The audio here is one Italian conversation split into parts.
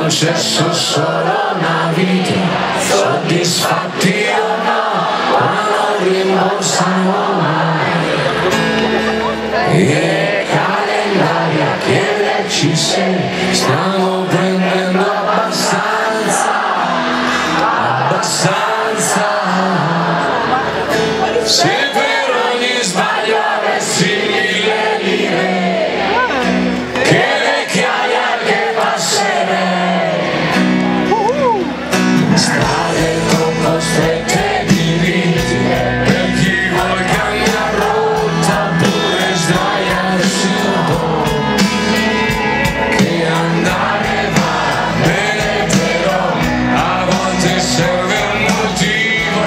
concesso solo una vita, soddisfatti o no, ma non rimborsano mai. E calendaria chiederci se stiamo prendendo abbastanza, se per ogni sbaglio avessi 1000 lire, che vecchiaia che passerei, strade troppo strette di viti, per chi vuol cambiare rotta pure sdraiarsi un po', che andare va bene però a volte serve un motivo,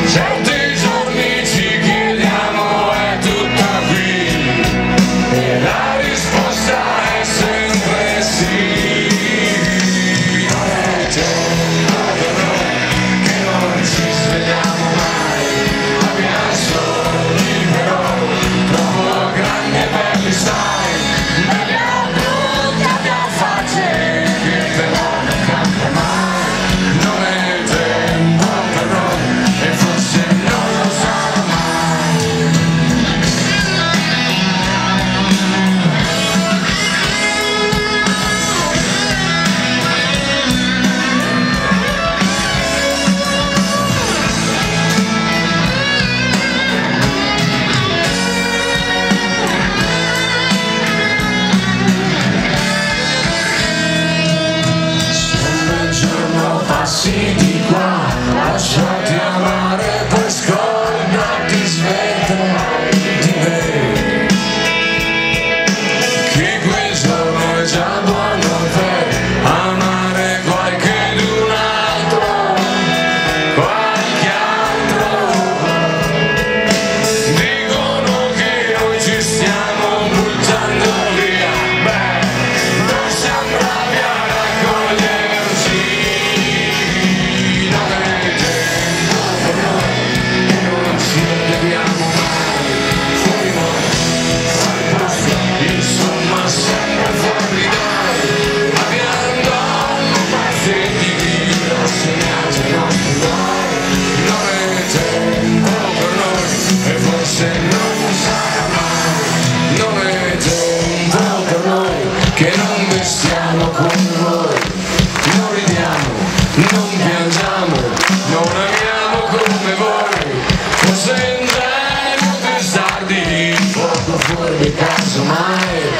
certi giorni ci chiediamo è tutta qui e la risposta è sempre sì. Non è tempo per noi che non ci svegliamo mai, abbiamo sogni però troppo grandi per gli stai, abbiamo brutti, abbiamo facce che però non cambia mai. Non è tempo per noi e forse non lo sarà mai. Se un bel giorno passi di qua, lasciati amare, poi scordati, smetterai di me, che quel giorno è già buono per amare qualcun altro, qualche altro. Dicono che noi ci stiamo buttando via, beh, non siamo bravi a raccoglierci. Non è tempo per noi e non ci beviamo mai, fuori noi, fuori posto, insomma sempre fuori noi. Abbiamo donne pazze di vita segnate ai nostri guai. Non è tempo per noi e forse non lo sarà mai. Non è tempo per noi che non vestiamo come voi, non ridiamo, non piangiamo, non amiamo come voi, forse andremo testardi, poco fuori di caso mai.